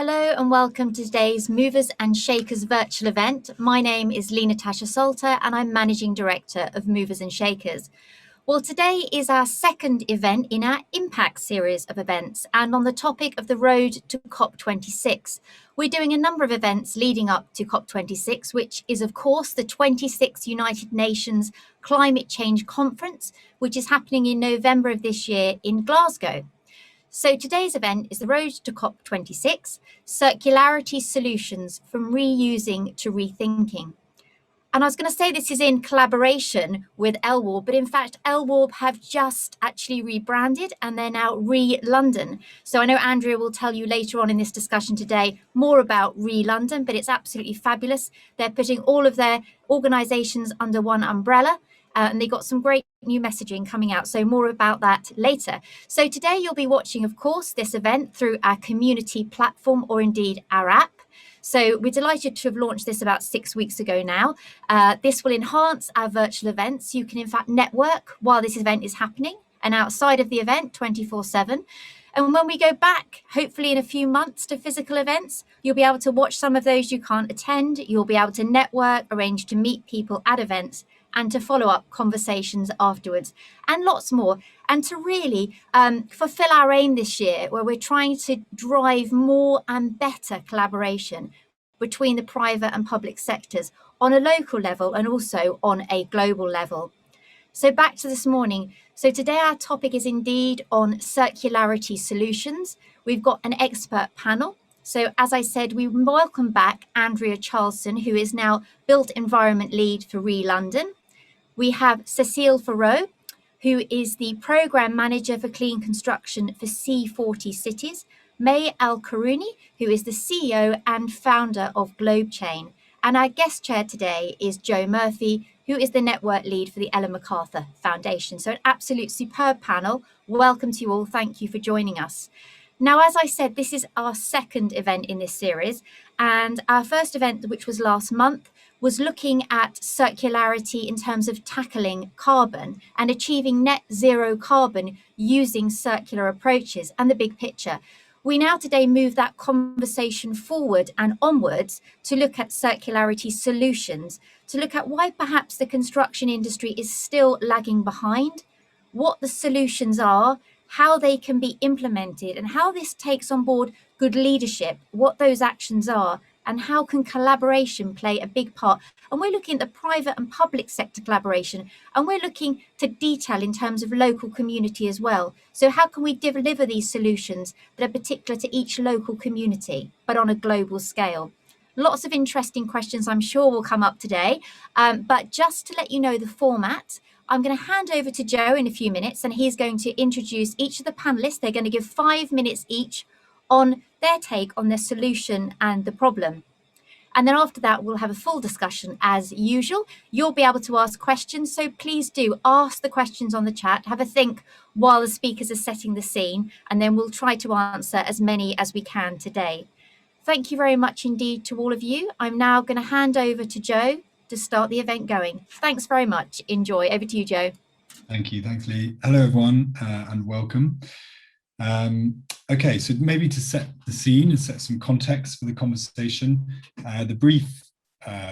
Hello and welcome to today's Movers and Shakers virtual event. My name is Lena Tasha Salter and I'm Managing Director of Movers and Shakers. Well, today is our second event in our Impact series of events, and on the topic of the road to COP26. We're doing a number of events leading up to COP26, which is of course the 26th United Nations Climate Change Conference, which is happening in November of this year in Glasgow. So today's event is the road to COP26, circularity solutions from reusing to rethinking. And I was going to say this is in collaboration with LWARB, but in fact, LWARB have just actually rebranded and they're now Re-London. So I know Andrea will tell you later on in this discussion today more about Re-London, but it's absolutely fabulous. They're putting all of their organisations under one umbrella. And they got some great new messaging coming out. So more about that later. So today you'll be watching, of course, this event through our community platform or indeed our app. So we're delighted to have launched this about 6 weeks ago now. This will enhance our virtual events. You can in fact network while this event is happening and outside of the event 24/7. And when we go back, hopefully in a few months to physical events, you'll be able to watch some of those you can't attend. You'll be able to network, arrange to meet people at events and to follow up conversations afterwards and lots more. And to really fulfill our aim this year, where we're trying to drive more and better collaboration between the private and public sectors on a local level and also on a global level. So back to this morning. So today our topic is indeed on circularity solutions. We've got an expert panel. So as I said, we welcome back Andrea Charlson, who is now Built Environment Lead for Re-London. We have Cecile Farreau, who is the Programme Manager for Clean Construction for C40 Cities, May Al-Karouni, who is the CEO and founder of GlobeChain. And our guest chair today is Joe Murphy, who is the Network Lead for the Ellen MacArthur Foundation. So an absolute superb panel. Welcome to you all. Thank you for joining us. Now, as I said, this is our second event in this series. And our first event, which was last month, was looking at circularity in terms of tackling carbon and achieving net zero carbon using circular approaches and the big picture. We now today move that conversation forward and onwards to look at circularity solutions, to look at why perhaps the construction industry is still lagging behind, what the solutions are, how they can be implemented, and how this takes on board good leadership, what those actions are, and how can collaboration play a big part. And we're looking at the private and public sector collaboration, and we're looking to detail in terms of local community as well. So how can we deliver these solutions that are particular to each local community, but on a global scale? Lots of interesting questions I'm sure will come up today, but just to let you know the format, I'm going to hand over to Joe in a few minutes, and he's going to introduce each of the panelists. They're going to give 5 minutes each on their take on their solution and the problem. And then after that, we'll have a full discussion as usual. You'll be able to ask questions, so please do ask the questions on the chat. Have a think while the speakers are setting the scene, and then we'll try to answer as many as we can today. Thank you very much indeed to all of you. I'm now going to hand over to Joe to start the event going. Thanks very much. Enjoy. Over to you, Joe. Thank you. Thanks, Lee. Hello, everyone, and welcome. Okay, so maybe to set the scene and set some context for the conversation, the brief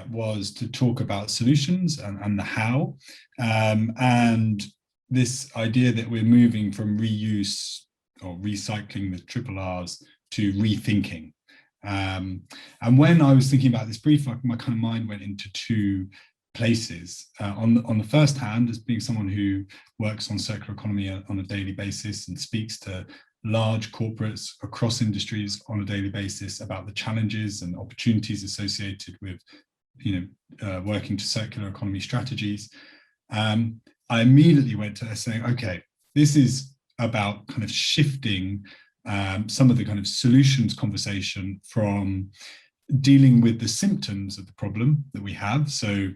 was to talk about solutions and the how, and this idea that we're moving from reuse or recycling, the triple R's, to rethinking. And when I was thinking about this brief, my kind of mind went into two places. On the first hand, as being someone who works on circular economy on a daily basis and speaks to large corporates across industries on a daily basis about the challenges and opportunities associated with, working to circular economy strategies, I immediately went to saying, okay, this is about kind of shifting some of the kind of solutions conversation from dealing with the symptoms of the problem that we have. So,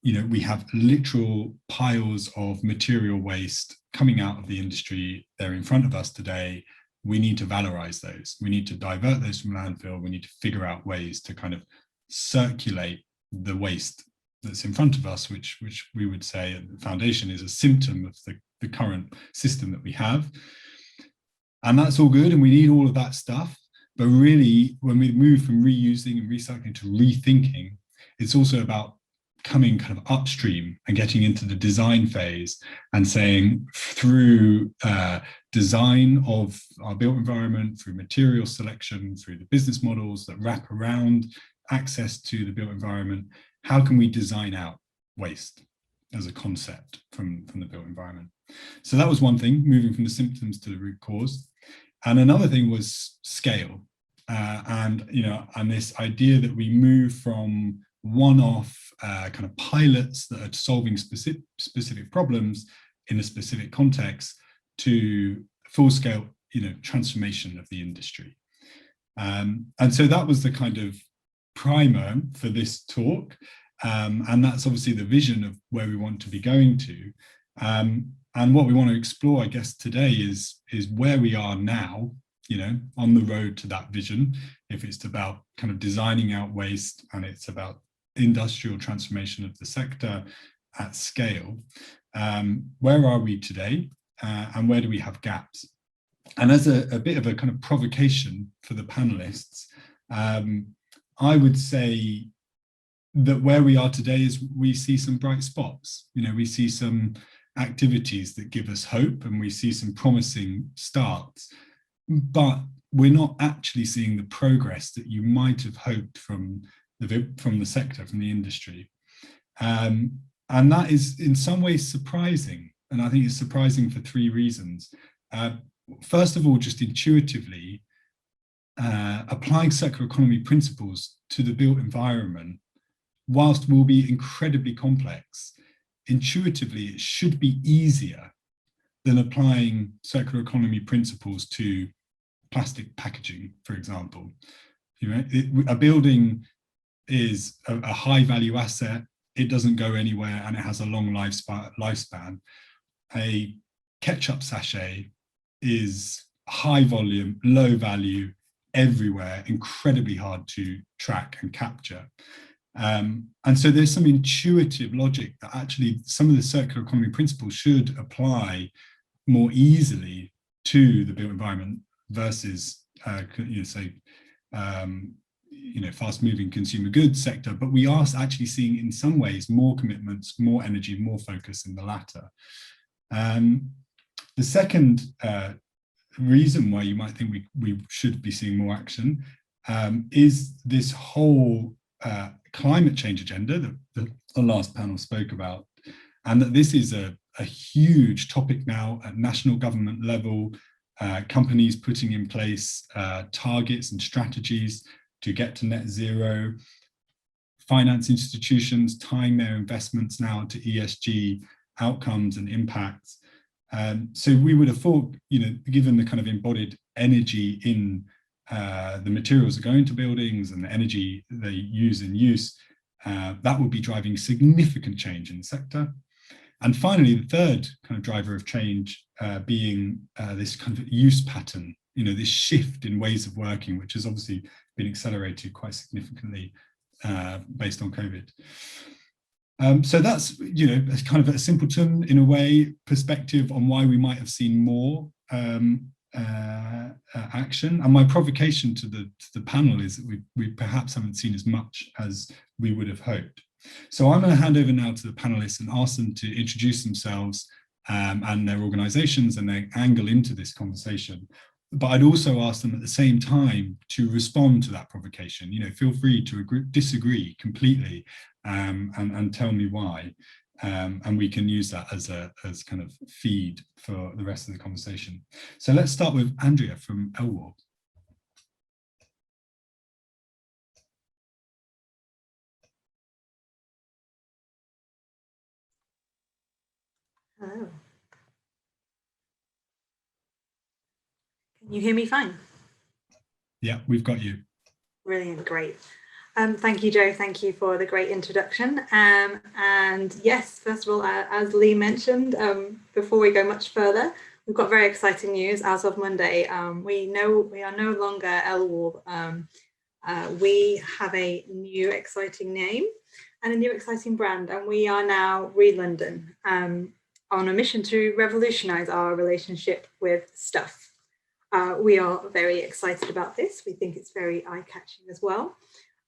we have literal piles of material waste coming out of the industry. They're in front of us today. We need to valorize those. We need to divert those from landfill. We need to figure out ways to kind of circulate the waste that's in front of us, which we would say at the foundation is a symptom of the current system that we have. And that's all good, and we need all of that stuff. But really, when we move from reusing and recycling to rethinking, it's also about coming kind of upstream and getting into the design phase and saying through design of our built environment, through material selection, through the business models that wrap around access to the built environment, how can we design out waste as a concept from the built environment? So that was one thing, moving from the symptoms to the root cause. And another thing was scale. And this idea that we move from one-off kind of pilots that are solving specific problems in a specific context to full-scale, transformation of the industry. And so that was the kind of primer for this talk. And that's obviously the vision of where we want to be going to. And what we want to explore, I guess, today is where we are now, on the road to that vision. If it's about kind of designing out waste and it's about industrial transformation of the sector at scale, where are we today and where do we have gaps? And as a bit of a kind of provocation for the panelists, I would say that where we are today is we see some bright spots. We see some activities that give us hope and we see some promising starts, but we're not actually seeing the progress that you might have hoped from the sector, from the industry. And that is in some ways surprising. And I think it's surprising for three reasons. First of all, just intuitively, applying circular economy principles to the built environment, whilst will be incredibly complex, intuitively it should be easier than applying circular economy principles to plastic packaging, for example. A building is a high value asset, it doesn't go anywhere and it has a long lifespan. A ketchup sachet is high volume, low value, everywhere, incredibly hard to track and capture. And so there's some intuitive logic that actually some of the circular economy principles should apply more easily to the built environment versus, fast-moving consumer goods sector. But we are actually seeing, in some ways, more commitments, more energy, more focus in the latter. The second reason why you might think we should be seeing more action is this whole climate change agenda that the last panel spoke about, and that this is a huge topic now at national government level, companies putting in place targets and strategies to get to net zero, finance institutions tying their investments now to ESG outcomes and impacts. So we would have thought, given the kind of embodied energy in the materials that go into buildings and the energy they use in use, that would be driving significant change in the sector. And finally, the third kind of driver of change being this kind of use pattern, this shift in ways of working, which has obviously been accelerated quite significantly based on COVID. So that's, kind of a simpleton, in a way, perspective on why we might have seen more action. And my provocation to the panel is that we perhaps haven't seen as much as we would have hoped. So I'm going to hand over now to the panelists and ask them to introduce themselves and their organizations and their angle into this conversation. But I'd also ask them at the same time to respond to that provocation. Feel free to disagree completely and tell me why. And we can use that as kind of feed for the rest of the conversation. So let's start with Andrea from Elwar. Hello. Can you hear me fine? Yeah, we've got you. Brilliant, great. Thank you, Joe. Thank you for the great introduction. And yes, first of all, as Lee mentioned, before we go much further, we've got very exciting news. As of Monday, we are no longer Elwar. We have a new exciting name and a new exciting brand, and we are now Read London, on a mission to revolutionize our relationship with stuff. We are very excited about this. We think it's very eye-catching as well.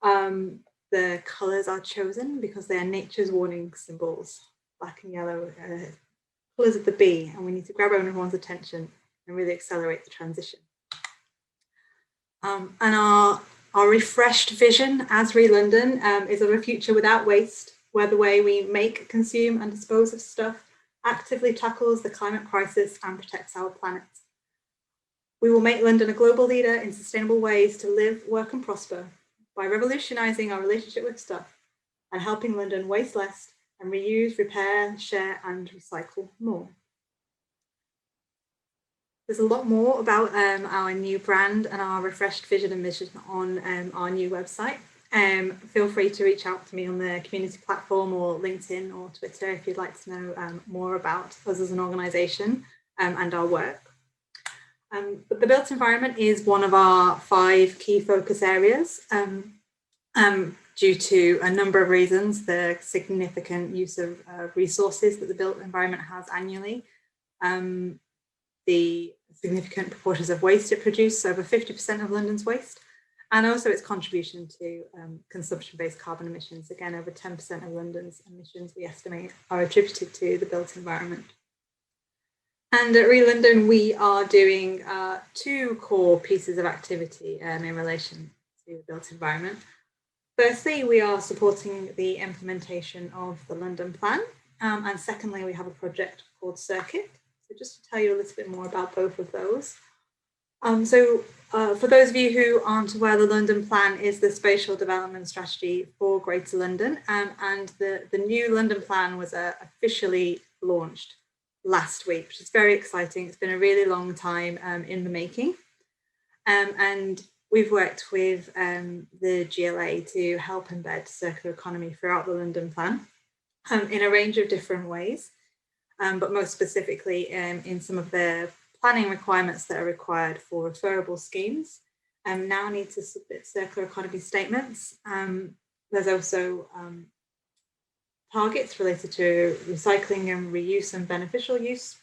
The colours are chosen because they are nature's warning symbols, black and yellow, colours of the bee, and we need to grab everyone's attention and really accelerate the transition. And our refreshed vision as Re-London is of a future without waste, where the way we make, consume and dispose of stuff actively tackles the climate crisis and protects our planet. We will make London a global leader in sustainable ways to live, work and prosper by revolutionising our relationship with stuff and helping London waste less and reuse, repair, share and recycle more. There's a lot more about our new brand and our refreshed vision and mission on our new website. Feel free to reach out to me on the community platform or LinkedIn or Twitter if you'd like to know more about us as an organisation and our work. But the built environment is one of our 5 key focus areas due to a number of reasons: the significant use of resources that the built environment has annually, the significant proportions of waste it produces, over 50% of London's waste, and also its contribution to consumption-based carbon emissions. Again, over 10% of London's emissions we estimate are attributed to the built environment. And at Re-London, we are doing 2 core pieces of activity in relation to the built environment. Firstly, we are supporting the implementation of the London Plan. And secondly, we have a project called Circuit. So just to tell you a little bit more about both of those. For those of you who aren't aware, the London Plan is the spatial development strategy for Greater London. And the new London Plan was officially launched last week, which is very exciting. It's been a really long time in the making. And we've worked with the GLA to help embed circular economy throughout the London Plan in a range of different ways, but most specifically in some of the planning requirements that are required for referable schemes now need to submit circular economy statements. There's also targets related to recycling and reuse and beneficial use.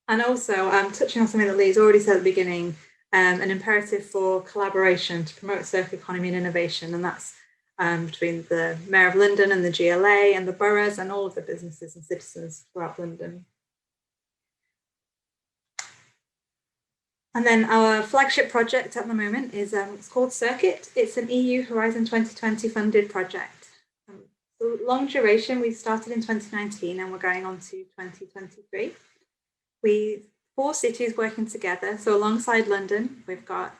And also touching on something that Lee's already said at the beginning, an imperative for collaboration to promote circular economy and innovation. And that's between the Mayor of London and the GLA and the boroughs and all of the businesses and citizens throughout London. And then our flagship project at the moment is it's called Circuit. It's an EU Horizon 2020 funded project. So long duration, we started in 2019 and we're going on to 2023. 4 cities working together. So alongside London, we've got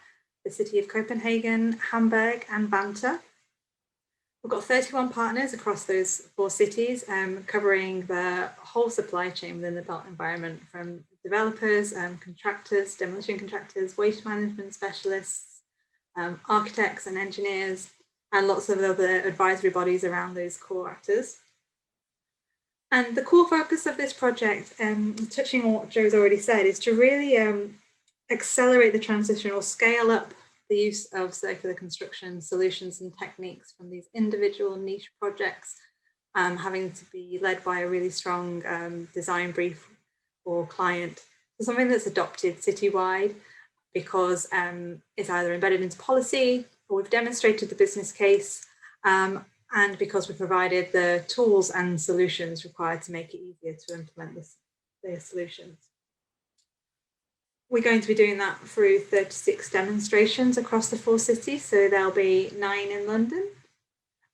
the city of Copenhagen, Hamburg and Banta. We've got 31 partners across those 4 cities, covering the whole supply chain within the built environment, from developers, contractors, demolition contractors, waste management specialists, architects and engineers, and lots of other advisory bodies around those core actors. And the core focus of this project, touching on what Joe's already said, is to really accelerate the transition or scale up the use of circular construction solutions and techniques from these individual niche projects, having to be led by a really strong design brief or client, to something that's adopted citywide because it's either embedded into policy or we've demonstrated the business case, and because we've provided the tools and solutions required to make it easier to implement their solutions. We're going to be doing that through 36 demonstrations across the 4 cities. So there'll be 9 in London,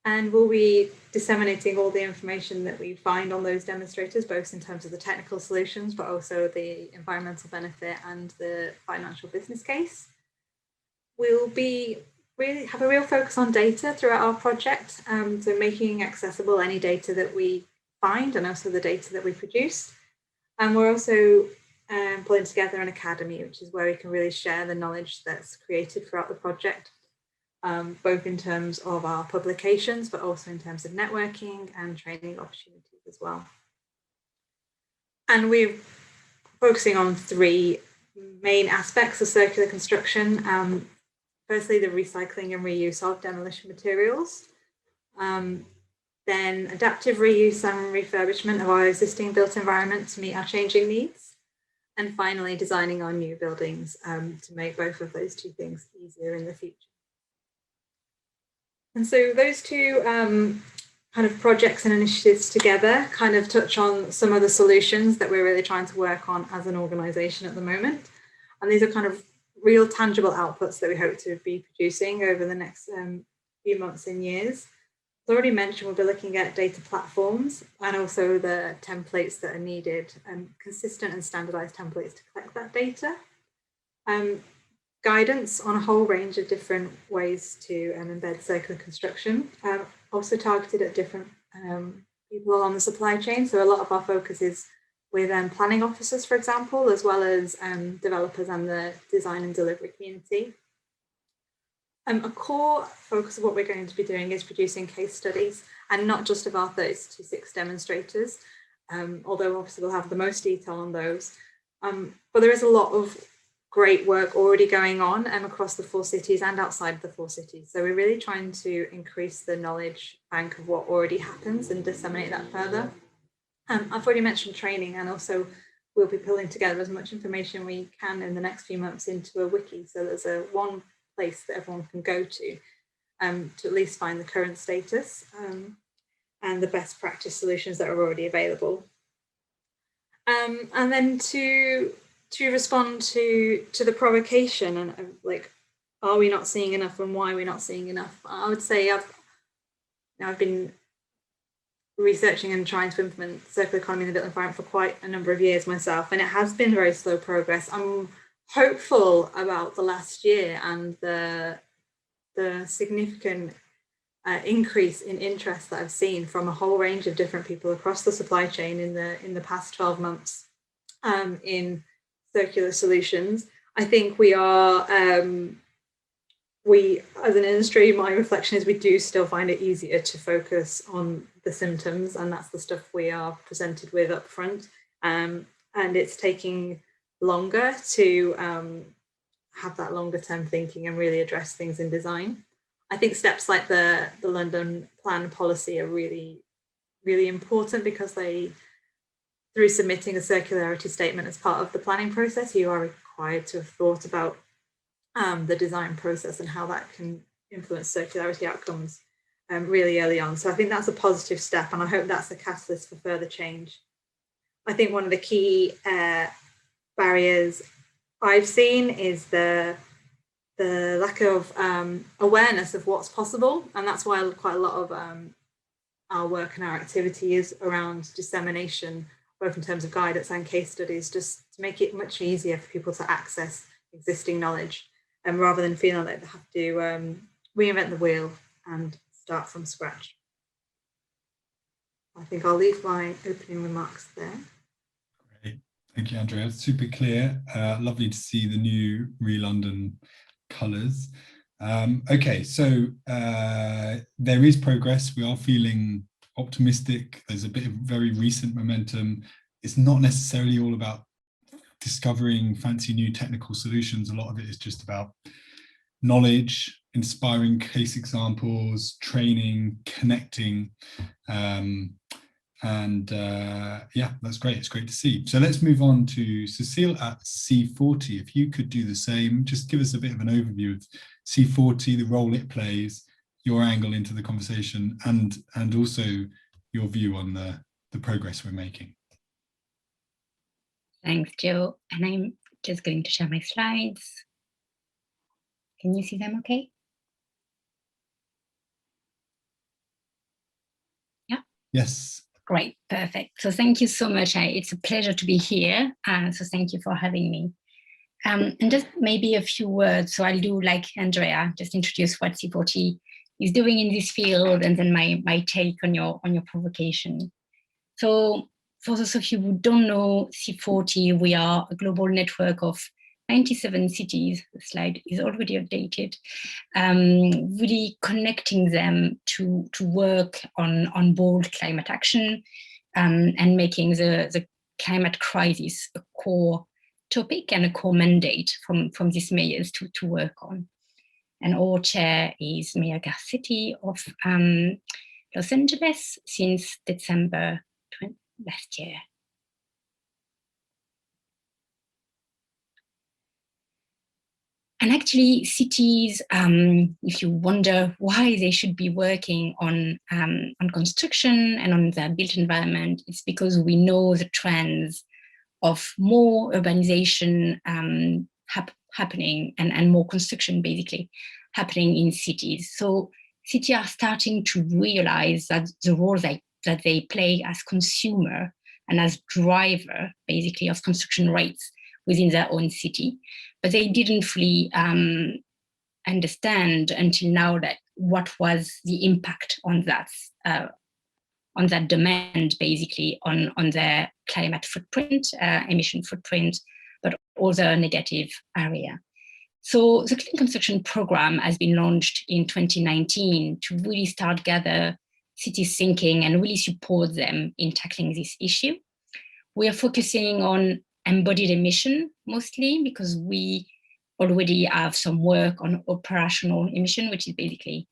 and we'll be disseminating all the information that we find on those demonstrators, both in terms of the technical solutions, but also the environmental benefit and the financial business case. We'll be really have a real focus on data throughout our project, so making accessible any data that we find and also the data that we produce. And we're also pulling together an academy, which is where we can really share the knowledge that's created throughout the project, both in terms of our publications, but also in terms of networking and training opportunities as well. And we're focusing on 3 main aspects of circular construction. Firstly, the recycling and reuse of demolition materials, then adaptive reuse and refurbishment of our existing built environment to meet our changing needs, and finally designing our new buildings to make both of those two things easier in the future. And so those two kind of projects and initiatives together kind of touch on some of the solutions that we're really trying to work on as an organisation at the moment. And these are kind of real tangible outputs that we hope to be producing over the next few months and years. As already mentioned, we'll be looking at data platforms and also the templates that are needed, consistent and standardised templates to collect that data. Guidance on a whole range of different ways to embed circular construction, also targeted at different people along the supply chain. So a lot of our focus is with planning officers, for example, as well as developers and the design and delivery community. A core focus of what we're going to be doing is producing case studies, and not just of our 3026 demonstrators, although obviously we'll have the most detail on those. But there is a lot of great work already going on across the 4 cities and outside the 4 cities. So we're really trying to increase the knowledge bank of what already happens and disseminate that further. I've already mentioned training, and also we'll be pulling together as much information we can in the next few months into a wiki. So there's one place that everyone can go to at least find the current status and the best practice solutions that are already available. And then to respond to the provocation and like, are we not seeing enough and why are we not seeing enough? I would say I've been researching and trying to implement circular economy in the built environment for quite a number of years myself, and it has been very slow progress. I'm hopeful about the last year and the significant increase in interest that I've seen from a whole range of different people across the supply chain in the past 12 months in circular solutions. I think we are, as an industry, my reflection is we do still find it easier to focus on the symptoms, and that's the stuff we are presented with up front. And it's taking longer to have that longer term thinking and really address things in design. I think steps like the London Plan policy are really, really important, because through submitting a circularity statement as part of the planning process, you are required to have thought about the design process and how that can influence circularity outcomes really early on. So I think that's a positive step, and I hope that's a catalyst for further change. I think one of the key barriers I've seen is the lack of awareness of what's possible, and that's why quite a lot of our work and our activity is around dissemination, both in terms of guidance and case studies, just to make it much easier for people to access existing knowledge, and rather than feeling like they have to reinvent the wheel and start from scratch. I think I'll leave my opening remarks there. Great, thank you, Andrea. Super clear. Lovely to see the new Re-London colours. Okay, so there is progress. We are feeling optimistic. There's a bit of very recent momentum. It's not necessarily all about discovering fancy new technical solutions. A lot of it is just about knowledge, inspiring case examples, training, connecting, yeah, that's great. It's great to see. So let's move on to Cecile at C40. If you could do the same, just give us a bit of an overview of C40, the role it plays, your angle into the conversation, and also your view on the progress we're making. Thanks, Joe. And I'm just going to share my slides. Can you see them okay? Yeah? Yes. Great, perfect. So thank you so much. It's a pleasure to be here. So thank you for having me. And just maybe a few words. So I'll do like Andrea, just introduce what C40 is doing in this field, and then my take on your provocation. So for those of you who don't know C40, we are a global network of 97 cities. The slide is already updated, really connecting them to work on bold climate action and making the climate crisis a core topic and a core mandate from these mayors to work on. And our chair is Mayor Garcetti of Los Angeles since December last year. And actually, cities, if you wonder why they should be working on construction and on their built environment, it's because we know the trends of more urbanization happening and more construction basically happening in cities. So cities are starting to realize that the role that they play as consumer and as driver basically of construction rates within their own city, but they didn't fully understand until now that what was the impact on that demand basically on their climate footprint, emission footprint, but also negative area. So the Clean Construction Program has been launched in 2019 to really start gather cities thinking and really support them in tackling this issue. We are focusing on embodied emission mostly because we already have some work on operational emission, which is basically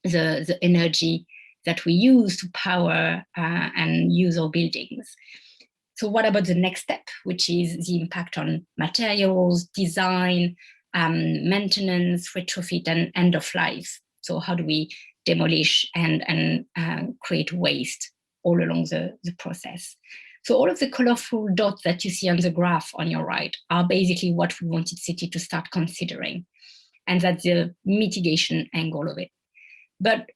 the energy that we use to power and use our buildings. So what about the next step, which is the impact on materials, design, maintenance, retrofit, and end of life? So how do we demolish and create waste all along the process? So all of the colorful dots that you see on the graph on your right are basically what we wanted city to start considering, and that's the mitigation angle of it. But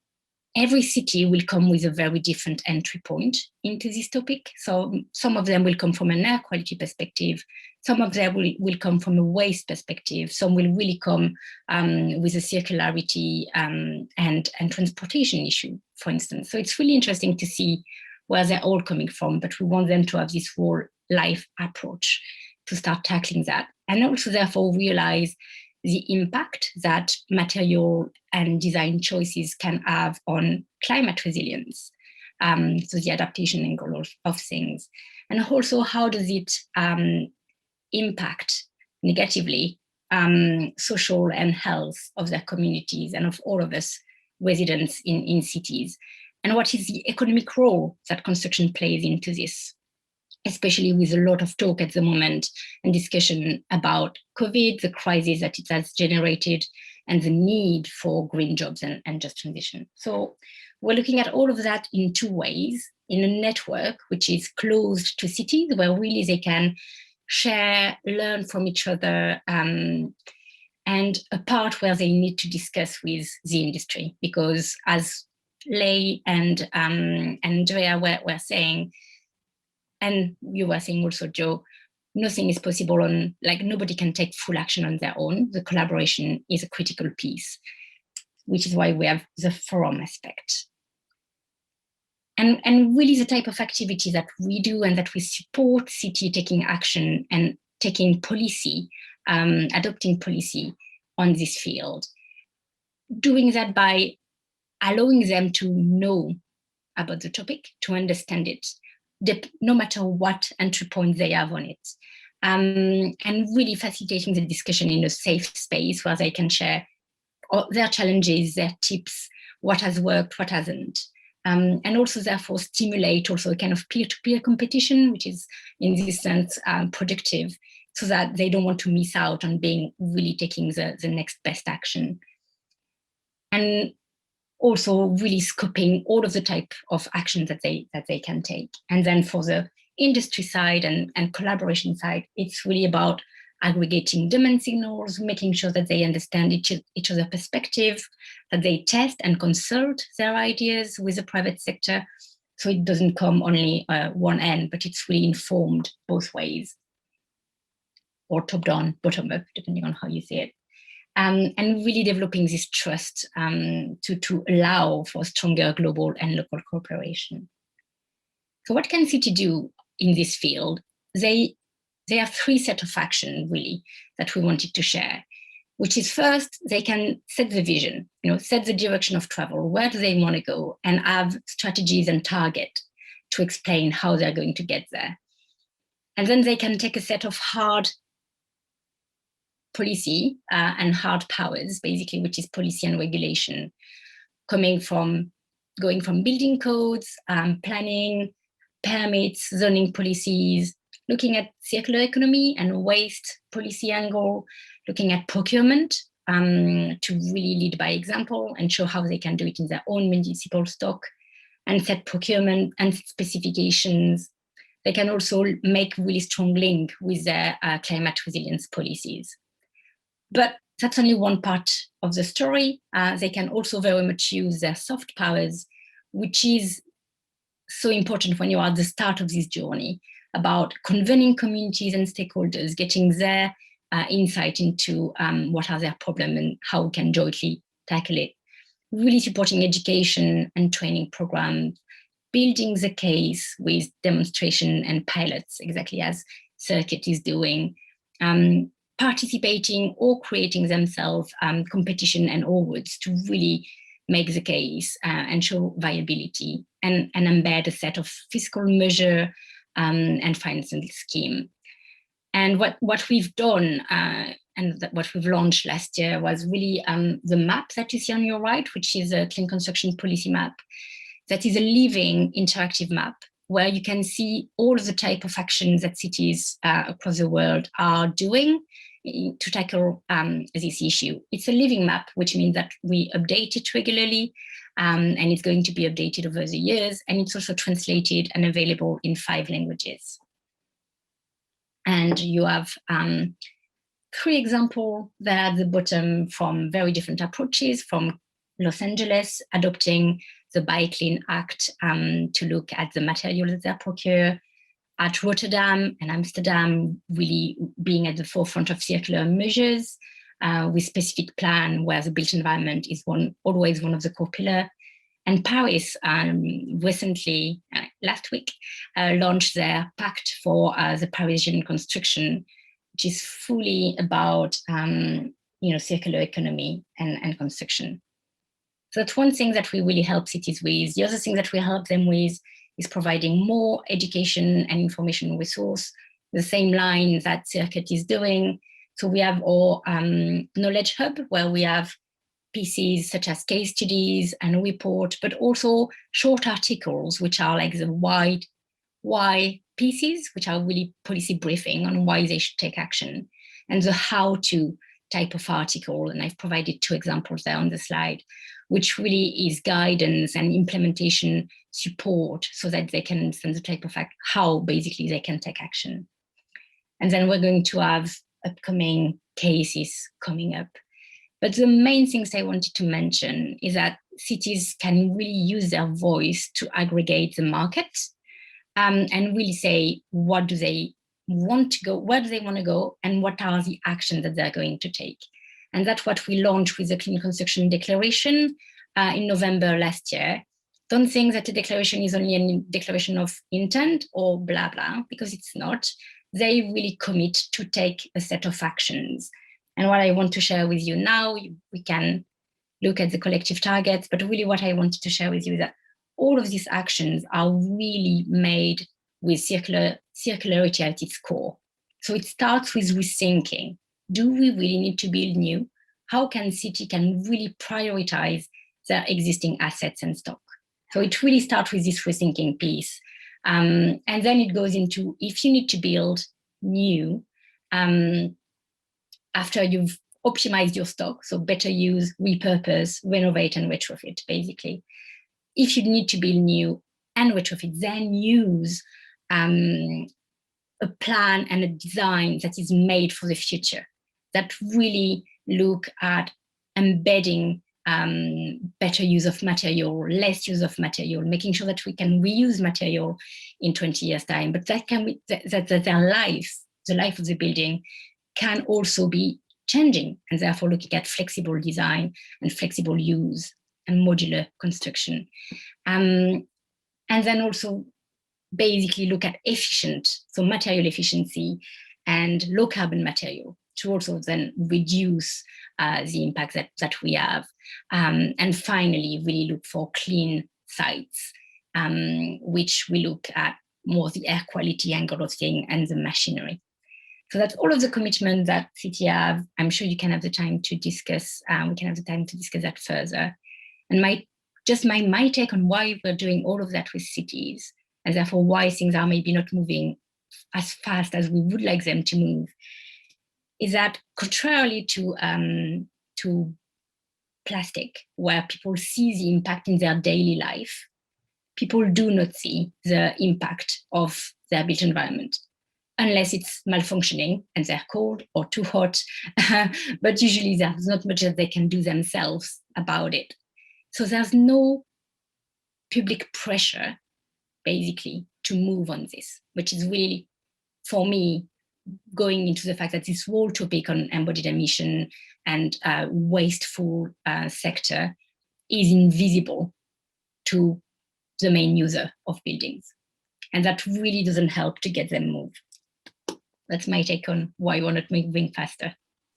every city will come with a very different entry point into this topic. So some of them will come from an air quality perspective, some of them will come from a waste perspective, some will really come with a circularity and transportation issue, for instance. So it's really interesting to see where they're all coming from, but we want them to have this whole life approach to start tackling that. And also therefore realize the impact that material and design choices can have on climate resilience. So the adaptation angle of things. And also how does it impact negatively social and health of their communities and of all of us residents in cities. And what is the economic role that construction plays into this, especially with a lot of talk at the moment and discussion about COVID, the crisis that it has generated, and the need for green jobs and just transition. So we're looking at all of that in two ways: in a network which is closed to cities, where really they can share, learn from each other, and a part where they need to discuss with the industry, because as Lei and Andrea were saying, and you were saying also, Joe, nothing is possible on, like, nobody can take full action on their own. The collaboration is a critical piece, which is why we have the forum aspect. And really the type of activity that we do and that we support city taking action and taking policy, adopting policy on this field. Doing that by allowing them to know about the topic, to understand it, no matter what entry point they have on it. And really facilitating the discussion in a safe space where they can share their challenges, their tips, what has worked, what hasn't. And also therefore stimulate also a kind of peer-to-peer competition, which is in this sense productive, so that they don't want to miss out on being really taking the next best action. And also really scoping all of the type of actions that they can take. And then for the industry side and collaboration side, it's really about aggregating demand signals, making sure that they understand each other's perspective, that they test and consult their ideas with the private sector, so it doesn't come only one end, but it's really informed both ways, or top down, bottom up, depending on how you see it. And really developing this trust to allow for stronger global and local cooperation. So what can city do in this field? They have three sets of action really that we wanted to share, which is first, they can set the vision, set the direction of travel, where do they want to go, and have strategies and target to explain how they're going to get there. And then they can take a set of hard policy and hard powers, basically, which is policy and regulation, going from building codes, planning, permits, zoning policies, looking at circular economy and waste policy angle, looking at procurement to really lead by example and show how they can do it in their own municipal stock and set procurement and specifications. They can also make really strong link with their climate resilience policies. But that's only one part of the story. They can also very much use their soft powers, which is so important when you are at the start of this journey, about convening communities and stakeholders, getting their insight into what are their problems and how we can jointly tackle it. Really supporting education and training programs, building the case with demonstration and pilots, exactly as Circuit is doing, participating or creating themselves competition and awards to really make the case and show viability and embed a set of fiscal measure and financing scheme. And what we've done and what we've launched last year was really the map that you see on your right, which is a clean construction policy map. That is a living interactive map where you can see all of the type of actions that cities across the world are doing to tackle this issue. It's a living map, which means that we update it regularly and it's going to be updated over the years, and it's also translated and available in 5 languages. And you have 3 examples there at the bottom from very different approaches, from Los Angeles adopting the Buy Clean Act to look at the materials that they procure, at Rotterdam and Amsterdam really being at the forefront of circular measures with specific plan where the built environment is always one of the core pillars. And Paris recently, last week, launched their Pact for the Parisian construction, which is fully about circular economy and construction. So that's one thing that we really help cities with. The other thing that we help them with is providing more education and information resource, the same line that Circuit is doing. So we have our knowledge hub where we have pieces such as case studies and report, but also short articles, which are like the why pieces, which are really policy briefing on why they should take action, and the how to type of article. And I've provided 2 examples there on the slide, which really is guidance and implementation support so that they can understand the type of how basically they can take action. And then we're going to have upcoming cases coming up. But the main things I wanted to mention is that cities can really use their voice to aggregate the market and really say, what do they want to go, where do they want to go, and what are the actions that they're going to take. And that's what we launched with the Clean Construction Declaration in November last year. Don't think that the declaration is only a declaration of intent or blah, blah, because it's not. They really commit to take a set of actions. And what I want to share with you now, we can look at the collective targets, but really what I wanted to share with you is that all of these actions are really made with circularity at its core. So it starts with rethinking. Do we really need to build new? How can city can really prioritize their existing assets and stock? So it really starts with this rethinking piece. And then it goes into, if you need to build new, after you've optimized your stock, so better use, repurpose, renovate, and retrofit, basically. If you need to build new and retrofit, then use a plan and a design that is made for the future, that really look at embedding better use of material, less use of material, making sure that we can reuse material in 20 years' time, but that can be, that their life, the life of the building, can also be changing, and therefore looking at flexible design and flexible use and modular construction. And then also basically look at efficient, so material efficiency and low carbon material to also then reduce the impact that we have. And finally, really look for clean sites, which we look at more the air quality angle of thing and the machinery. So that's all of the commitment that city have. I'm sure you can have the time to discuss, we can have the time to discuss that further. And my take on why we're doing all of that with cities, and therefore why things are maybe not moving as fast as we would like them to move, is that contrarily to plastic, where people see the impact in their daily life, people do not see the impact of their built environment, unless it's malfunctioning and they're cold or too hot. But usually there's not much that they can do themselves about it. So there's no public pressure, basically, to move on this, which is really, for me, going into the fact that this whole topic on embodied emission and wasteful sector is invisible to the main user of buildings. And that really doesn't help to get them moved. That's my take on why we're not moving faster.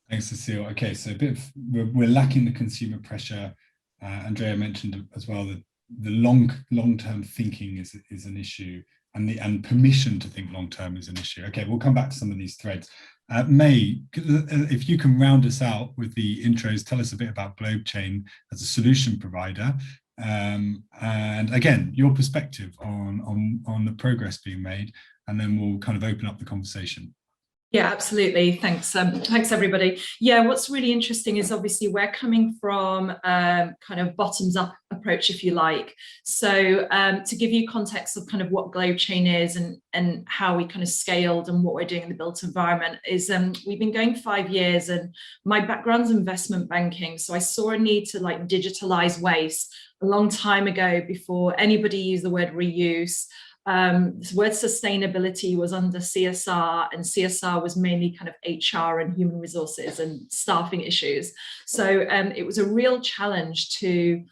Thanks, Cecile. Okay, so a bit of, we're lacking the consumer pressure. Andrea mentioned as well that the long-term thinking is an issue, and permission to think long-term is an issue. Okay, we'll come back to some of these threads. May, if you can round us out with the intros, tell us a bit about GlobeChain as a solution provider, and again, your perspective on the progress being made, and then we'll kind of open up the conversation. Yeah, absolutely. Thanks. Thanks, everybody. Yeah, what's really interesting is obviously we're coming from kind of bottoms up approach, if you like. So to give you context of kind of what GlobeChain is and how we kind of scaled and what we're doing in the built environment is we've been going 5 years, and my background's investment banking. So I saw a need to like digitalize waste a long time ago before anybody used the word reuse. This word sustainability was under CSR, and CSR was mainly kind of HR and human resources and staffing issues. So it was a real challenge to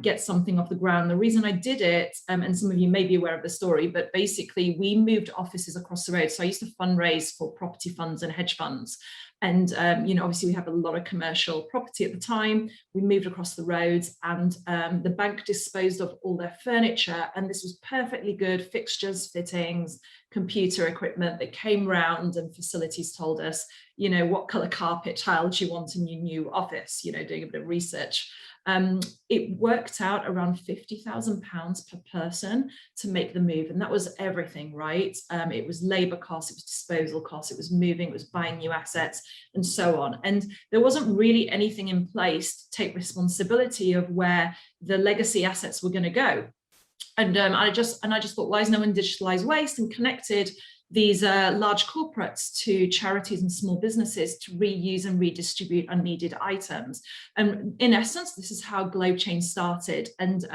get something off the ground. The reason I did it, and some of you may be aware of the story, but basically we moved offices across the road. So I used to fundraise for property funds and hedge funds. And, you know, obviously we have a lot of commercial property at the time. We moved across the roads, and the bank disposed of all their furniture. And this was perfectly good fixtures, fittings, computer equipment that came round, and facilities told us, you know, what color carpet tile do you want in your new office, you know, doing a bit of research. It worked out around £50,000 per person to make the move, and that was everything, right? It was labour costs, it was disposal costs, it was moving, it was buying new assets, and so on. And there wasn't really anything in place to take responsibility of where the legacy assets were going to go. And I just thought, why is no one digitalised waste and connected these large corporates to charities and small businesses to reuse and redistribute unneeded items? And in essence, this is how GlobeChain started. And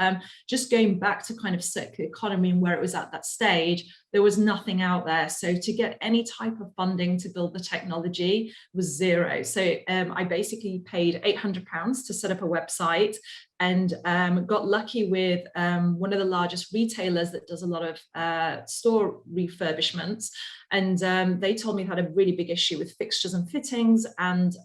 just going back to kind of circular economy and where it was at that stage, there was nothing out there. So to get any type of funding to build the technology was zero. So I basically paid £800 to set up a website, and got lucky with one of the largest retailers that does a lot of store refurbishments. And they told me they had a really big issue with fixtures and fittings and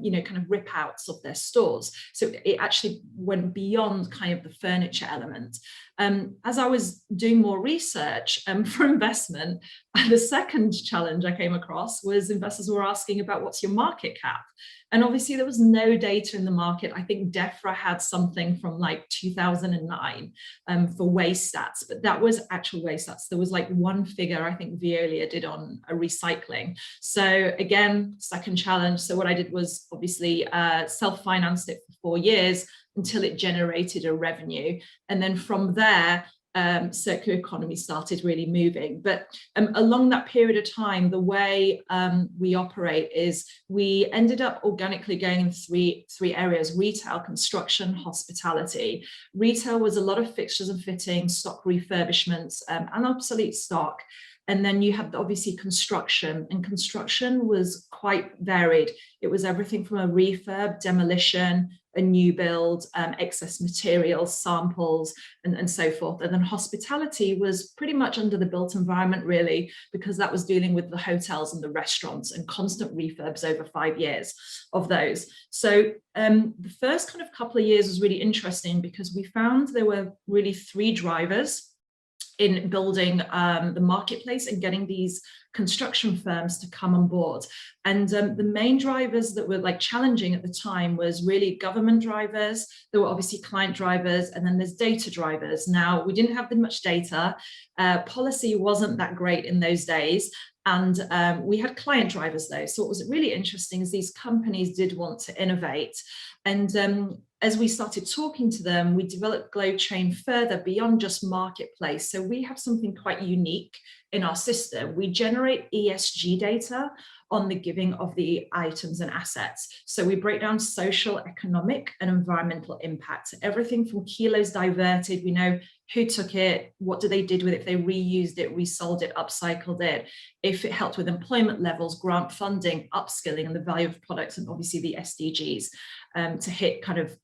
you know, kind of rip outs of their stores. So it actually went beyond kind of the furniture element. As I was doing more research for investment, the second challenge I came across was investors were asking about what's your market cap? And obviously there was no data in the market. I think DEFRA had something from like 2009 for waste stats, but that was actual waste stats. There was like one figure I think Veolia did on a recycling. So again, second challenge. So what I did was obviously self-financed it for 4 years until it generated a revenue. And then from there, circular economy started really moving. But along that period of time, the way we operate is we ended up organically going in three areas: retail, construction, hospitality. Retail was a lot of fixtures and fittings, stock refurbishments, and obsolete stock. And then you have obviously construction, and construction was quite varied. It was everything from a refurb, demolition, a new build, excess materials, samples, and so forth. And then hospitality was pretty much under the built environment, really, because that was dealing with the hotels and the restaurants and constant refurbs over 5 years of those. So the first kind of couple of years was really interesting because we found there were really 3 drivers in building the marketplace and getting these construction firms to come on board. And the main drivers that were like challenging at the time was really government drivers. There were obviously client drivers, and then there's data drivers. Now, we didn't have much data. Policy wasn't that great in those days. And we had client drivers though. So what was really interesting is these companies did want to innovate. And as we started talking to them, we developed GlobeChain further beyond just marketplace. So we have something quite unique in our system. We generate ESG data on the giving of the items and assets. So we break down social, economic, and environmental impact. Everything from kilos diverted, we know who took it, what they did with it, if they reused it, resold it, upcycled it, if it helped with employment levels, grant funding, upskilling, and the value of products, and obviously the SDGs to hit kind of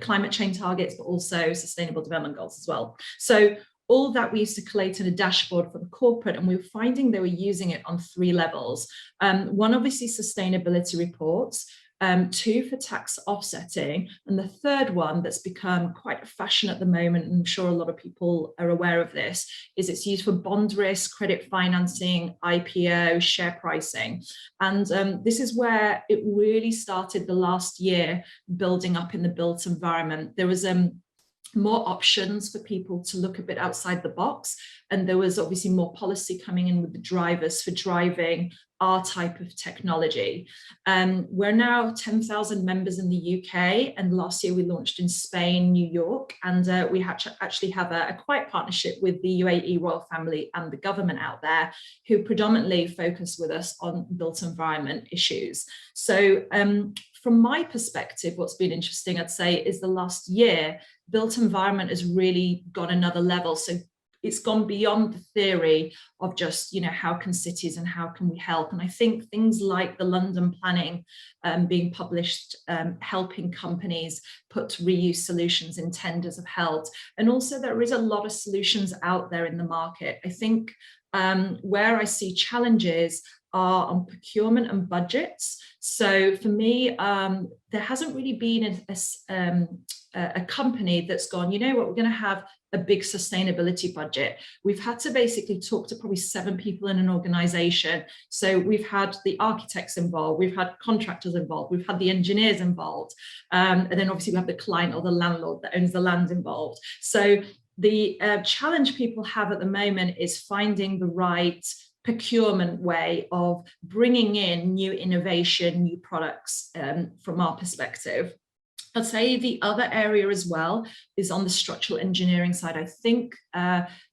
climate change targets, but also sustainable development goals as well. So all that we used to collate in a dashboard for the corporate, and we were finding they were using it on 3 levels. One, obviously sustainability reports, 2 for tax offsetting, and the third one that's become quite a fashion at the moment, and I'm sure a lot of people are aware of this, is it's used for bond risk, credit financing, IPO, share pricing. And this is where it really started the last year building up in the built environment. There was more options for people to look a bit outside the box. And there was obviously more policy coming in with the drivers for driving our type of technology. We're now 10,000 members in the UK, and last year we launched in Spain, New York, and we actually have a quiet partnership with the UAE royal family and the government out there, who predominantly focus with us on built environment issues. So from my perspective, what's been interesting, I'd say, is the last year, built environment has really gone another level. So it's gone beyond the theory of just, you know, how can cities and how can we help? And I think things like the London planning being published, helping companies put reuse solutions in tenders have helped. And also there is a lot of solutions out there in the market. I think where I see challenges are on procurement and budgets. So for me, there hasn't really been a company that's gone, you know what, we're going to have a big sustainability budget. We've had to basically talk to probably 7 people in an organization. So we've had the architects involved, we've had contractors involved, we've had the engineers involved, and then obviously we have the client or the landlord that owns the land involved. So the challenge people have at the moment is finding the right procurement way of bringing in new innovation, new products from our perspective. I'd say the other area as well is on the structural engineering side. I think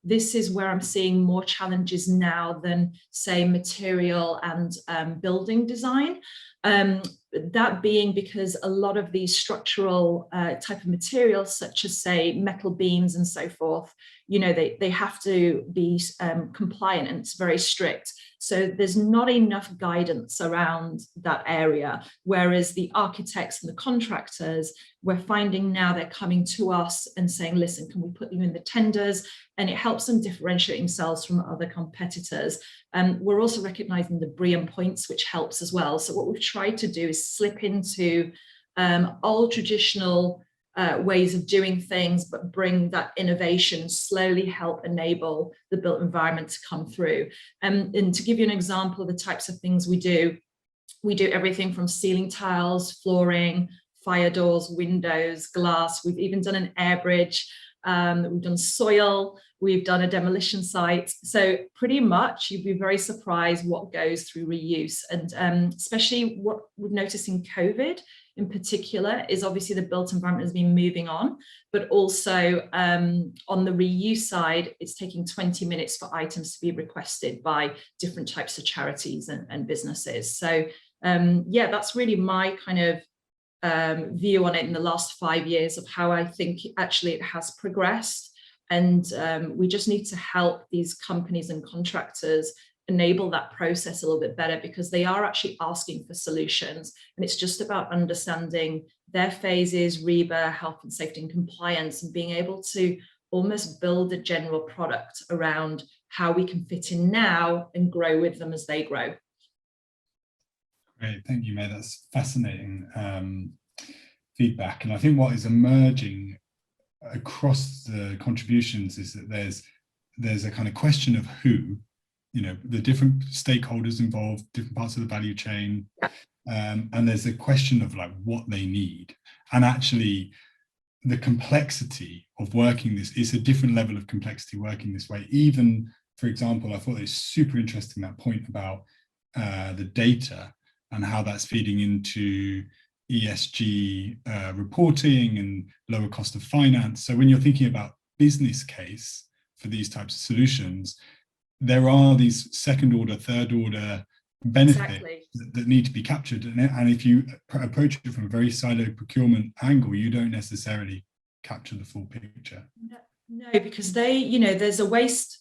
this is where I'm seeing more challenges now than, say, material and building design. That being because a lot of these structural type of materials, such as, say, metal beams and so forth, you know, they have to be compliant, and it's very strict. So there's not enough guidance around that area. Whereas the architects and the contractors, we're finding now they're coming to us and saying, listen, can we put you in the tenders? And it helps them differentiate themselves from other competitors. We're also recognizing the BREEAM points, which helps as well. So what we've tried to do is slip into old traditional ways of doing things, but bring that innovation, slowly help enable the built environment to come through. And to give you an example of the types of things we do everything from ceiling tiles, flooring, fire doors, windows, glass. We've even done an air bridge. We've done soil, we've done a demolition site. So pretty much you'd be very surprised what goes through reuse. And especially what we've noticed in COVID in particular is obviously the built environment has been moving on, but also on the reuse side, it's taking 20 minutes for items to be requested by different types of charities and businesses. So yeah, that's really my kind of view on it in the last 5 years of how I think actually it has progressed. And we just need to help these companies and contractors enable that process a little bit better, because they are actually asking for solutions. And it's just about understanding their phases, REBA, health and safety and compliance, and being able to almost build a general product around how we can fit in now and grow with them as they grow. Great, thank you, May. That's fascinating feedback. And I think what is emerging across the contributions is that there's there's a kind of question of who, the different stakeholders involved, different parts of the value chain, and there's a question of like what they need, and actually the complexity of working this is a different level of complexity working this way. Even, for example, I thought it was super interesting, that point about the data and how that's feeding into ESG reporting and lower cost of finance. So when you're thinking about business case for these types of solutions, there are these second order, third order benefits that need to be captured. And if you approach it from a very siloed procurement angle, you don't necessarily capture the full picture. No, because there's a waste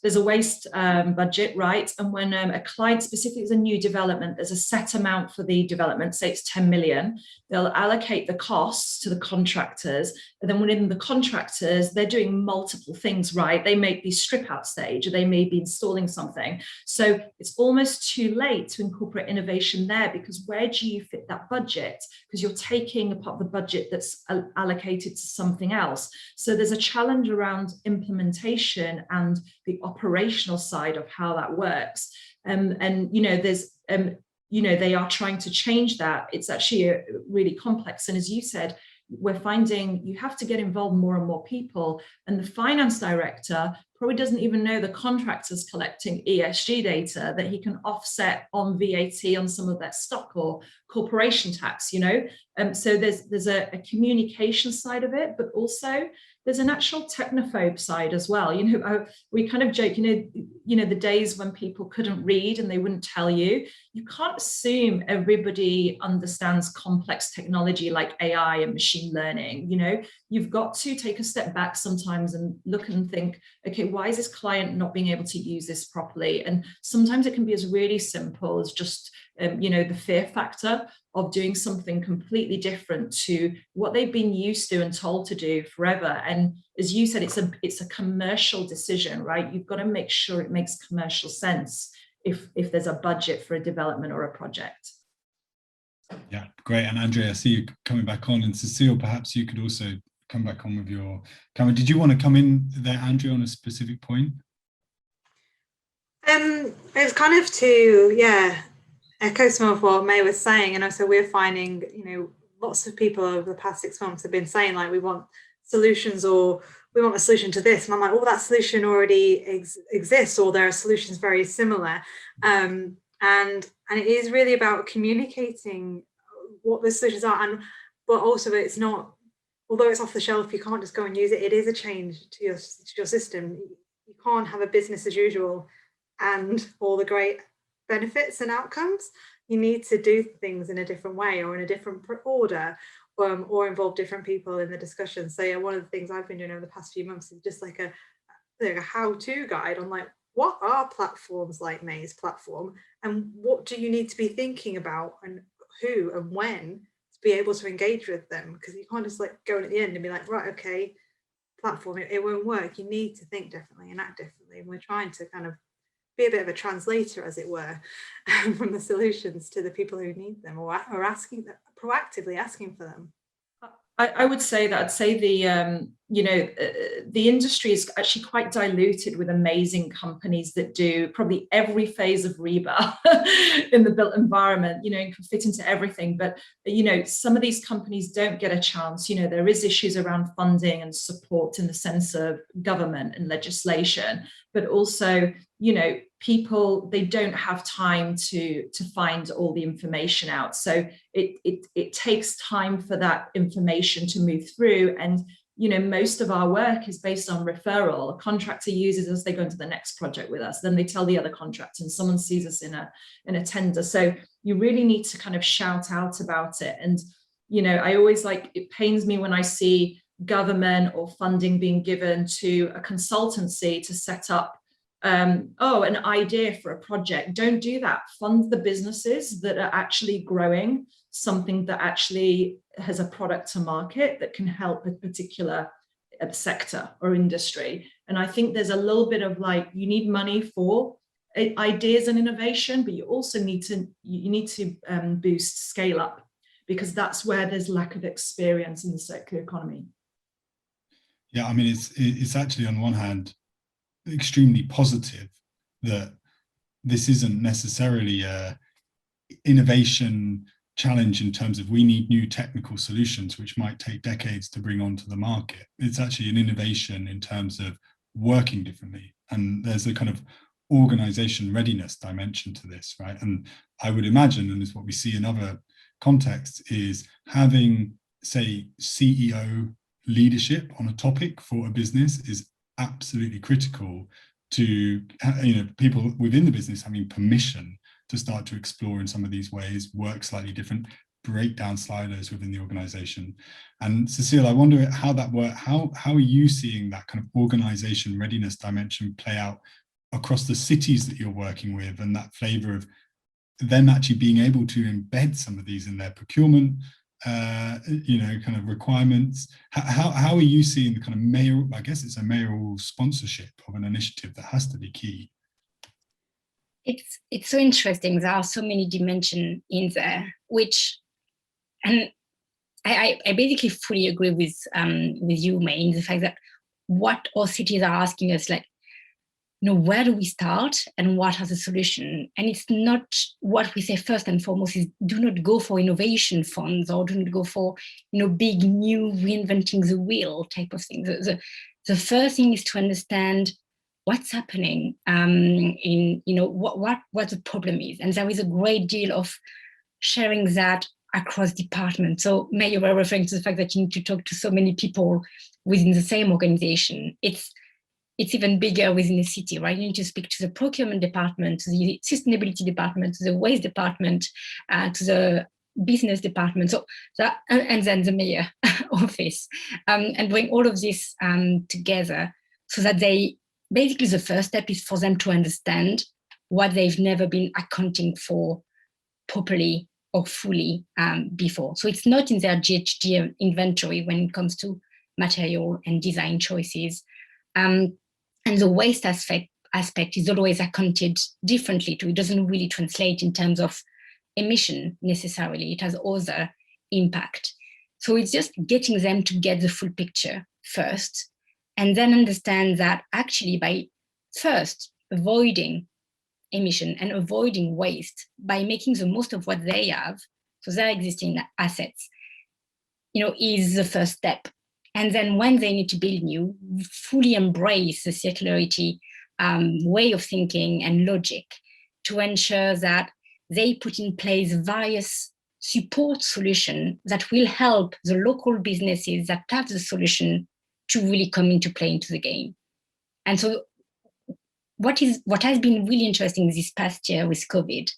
budget, right? And when a client, specifically as a new development, there's a set amount for the development, say it's 10 million, they'll allocate the costs to the contractors. And then within the contractors, they're doing multiple things, right? They may be strip out stage, or they may be installing something. So it's almost too late to incorporate innovation there, because where do you fit that budget? Because you're taking a part of the budget that's allocated to something else. So there's a challenge around implementation and the operational side of how that works. There's they are trying to change that. It's actually really complex. And as you said, we're finding you have to get involved more and more people. And the finance director probably doesn't even know the contractor's collecting ESG data that he can offset on VAT on some of their stock or corporation tax, So there's a communication side of it, but also there's an actual technophobe side as well. We kind of joke, the days when people couldn't read and they wouldn't tell you. You can't assume everybody understands complex technology like AI and machine learning. You've got to take a step back sometimes and look and think, okay, why is this client not being able to use this properly? And sometimes it can be as really simple as just the fear factor of doing something completely different to what they've been used to and told to do forever. And as you said, it's a commercial decision, right? You've got to make sure it makes commercial sense if there's a budget for a development or a project. Yeah, great. And Andrea, I see you coming back on, and Cecile, perhaps you could also come back on with your camera. Did you want to come in there, Andrea, on a specific point? It's kind of to, echo some of what May was saying. And also we're finding, lots of people over the past 6 months have been saying, like, we want solutions, or we want a solution to this. And I'm like, oh, that solution already exists, or there are solutions very similar. And it is really about communicating what the solutions are. But also it's not, although it's off the shelf, you can't just go and use it. It is a change to your system. You can't have a business as usual and all the great benefits and outcomes. You need to do things in a different way, or in a different order, or involve different people in the discussion. So one of the things I've been doing over the past few months is just like a how-to guide on, like, what are platforms like May's platform, and what do you need to be thinking about, and who and when to be able to engage with them? Because you can't just like go in at the end and be like, right, okay, platform, it won't work. You need to think differently and act differently. And we're trying to kind of be a bit of a translator, as it were, from the solutions to the people who need them, or proactively asking for them. I would say that the industry is actually quite diluted with amazing companies that do probably every phase of REBA in the built environment, and can fit into everything. But, some of these companies don't get a chance. There is issues around funding and support in the sense of government and legislation, but also, people, they don't have time to find all the information out. So it takes time for that information to move through. And, most of our work is based on referral. A contractor uses us, they go into the next project with us, then they tell the other contractor, and someone sees us in a tender. So you really need to kind of shout out about it. And, I always it pains me when I see government or funding being given to a consultancy to set up an idea for a project. Don't do that. Fund the businesses that are actually growing something that actually has a product to market that can help a particular sector or industry. And I think there's a little bit of you need money for ideas and innovation, but you also need to boost scale up, because that's where there's lack of experience in the circular economy. Yeah, I mean, it's actually, on one hand, extremely positive that this isn't necessarily a innovation challenge in terms of we need new technical solutions which might take decades to bring onto the market. It's actually an innovation in terms of working differently, and there's a kind of organization readiness dimension to this, right? And I would imagine, and this is what we see in other contexts, is having, say, CEO leadership on a topic for a business is absolutely critical to, you know, people within the business having permission to start to explore in some of these ways, work slightly different, break down silos within the organization. And Cecile, I wonder how that works. How are you seeing that kind of organization readiness dimension play out across the cities that you're working with, and that flavor of them actually being able to embed some of these in their procurement, you know, kind of requirements? How are you seeing the kind of mayoral, I guess it's a mayoral sponsorship of an initiative that has to be key? It's so interesting. There are so many dimensions in there, which, and I basically fully agree with you, May, in the fact that what our cities are asking us, like, you know, where do we start and what are the solution? And it's not what we say first and foremost is do not go for innovation funds or do not go for, you know, big new reinventing the wheel type of thing. The first thing is to understand what's happening in, you know, what the problem is. And there is a great deal of sharing that across departments. So May, you were referring to the fact that you need to talk to so many people within the same organization. It's even bigger within the city, right? You need to speak to the procurement department, to the sustainability department, to the waste department, to the business department. So that, and then the mayor office, and bring all of this together so that they, basically the first step is for them to understand what they've never been accounting for properly or fully before. So it's not in their GHG inventory when it comes to material and design choices. And the waste aspect is always accounted differently too. It doesn't really translate in terms of emission necessarily. It has other impact. So it's just getting them to get the full picture first, and then understand that actually by first avoiding emission and avoiding waste by making the most of what they have, so their existing assets, you know, is the first step. And then when they need to build new, fully embrace the circularity way of thinking and logic to ensure that they put in place various support solutions that will help the local businesses that have the solution to really come into play into the game. And so what has been really interesting this past year with COVID,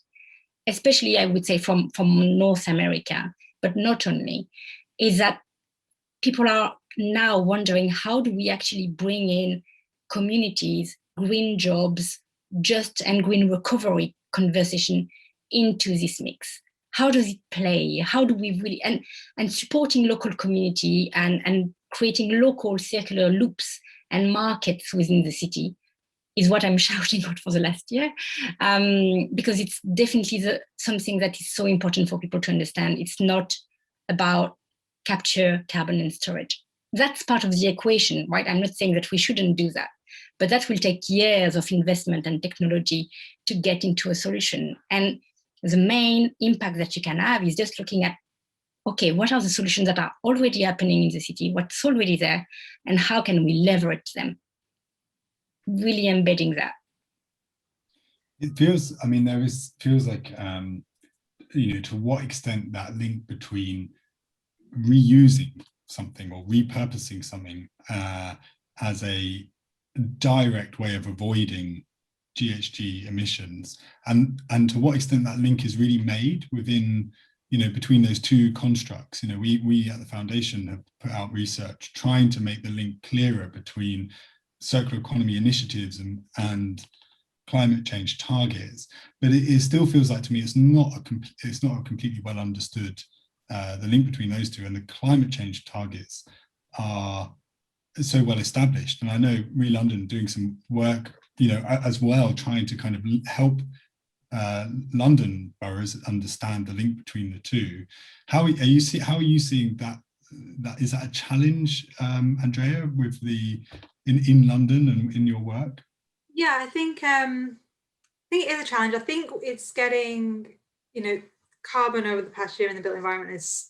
especially I would say from North America, but not only, is that people are now wondering how do we actually bring in communities, green jobs, just and green recovery conversation into this mix? How does it play? How do we really, and supporting local community and creating local circular loops and markets within the city is what I'm shouting out for the last year, because it's definitely something that is so important for people to understand. It's not about capture carbon and storage. That's part of the equation, right? I'm not saying that we shouldn't do that, but that will take years of investment and technology to get into a solution. And the main impact that you can have is just looking at, okay, what are the solutions that are already happening in the city? What's already there? And how can we leverage them? Really embedding that. It feels, I mean, feels like, you know, to what extent that link between reusing something or repurposing something as a direct way of avoiding GHG emissions, and to what extent that link is really made within, you know, between those two constructs. You know, we at the foundation have put out research trying to make the link clearer between circular economy initiatives and climate change targets, but it still feels like to me it's not a completely well understood the link between those two, and the climate change targets are so well established. And I know London doing some work, you know, as well, trying to kind of help London boroughs understand the link between the two. How are you seeing that? Is that a challenge, Andrea, with in London and in your work? Yeah, I think it is a challenge. I think it's getting, carbon over the past year in the built environment is,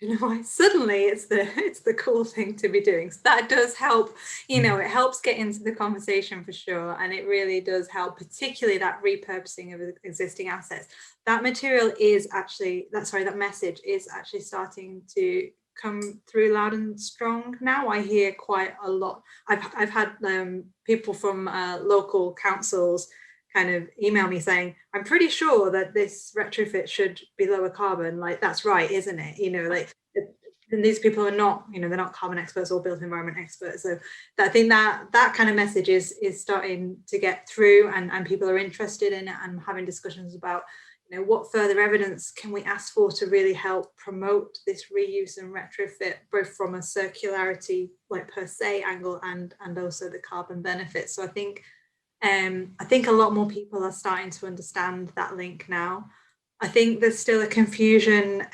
I don't know why, suddenly it's the cool thing to be doing. So that does help, it helps get into the conversation for sure. And it really does help, particularly that repurposing of existing assets. That material is actually, that message is actually starting to come through loud and strong now. I hear quite a lot. I've had people from local councils kind of email me saying, I'm pretty sure that this retrofit should be lower carbon. Like, that's right, isn't it? And these people are not, they're not carbon experts or built environment experts. So I think that kind of message is starting to get through, and people are interested in it and having discussions about, what further evidence can we ask for to really help promote this reuse and retrofit, both from a circularity, like per se angle, and also the carbon benefits. So I think a lot more people are starting to understand that link now. I think there's still a confusion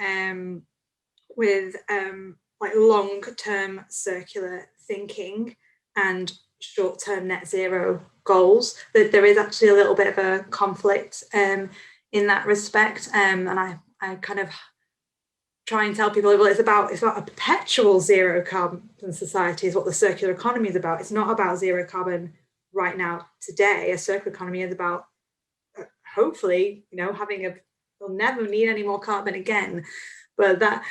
with like long-term circular thinking and short-term net zero goals. That there is actually a little bit of a conflict in that respect, and I kind of try and tell people, well, it's about a perpetual zero carbon society is what the circular economy is about. It's not about zero carbon right now today. A circular economy is about hopefully, we'll never need any more carbon again, but that,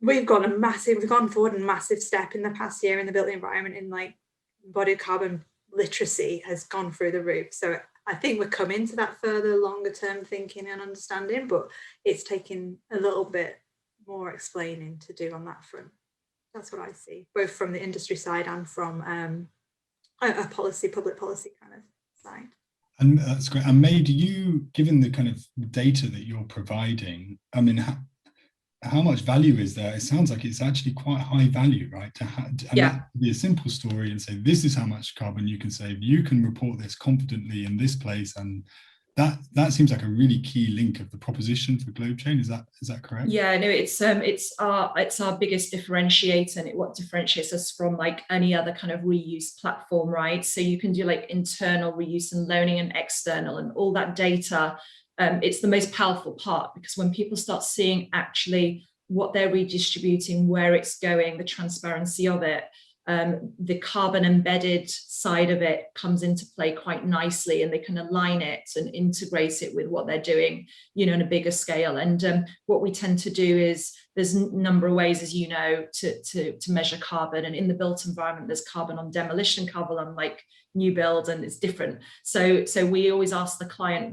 we've gone forward a massive step in the past year in the built environment, in like embodied carbon literacy has gone through the roof. So I think we're coming to that further longer term thinking and understanding, but it's taking a little bit more explaining to do on that front. That's what I see, both from the industry side and from a public policy kind of side. And that's great. And May, do you, given the kind of data that you're providing, I mean, how much value is there? It sounds like it's actually quite high value, right? That be a simple story and say, this is how much carbon you can save. You can report this confidently in this place, and that seems like a really key link of the proposition for GlobeChain. Is that correct? Yeah, no, it's our biggest differentiator, and what differentiates us from like any other kind of reuse platform, right? So you can do like internal reuse and learning and external and all that data. It's the most powerful part, because when people start seeing actually what they're redistributing, where it's going, the transparency of it, the carbon embedded side of it comes into play quite nicely, and they can align it and integrate it with what they're doing, on a bigger scale. And what we tend to do is, there's a number of ways, as you know, to measure carbon. And in the built environment, there's carbon on demolition, carbon on like new build, and it's different. So we always ask the client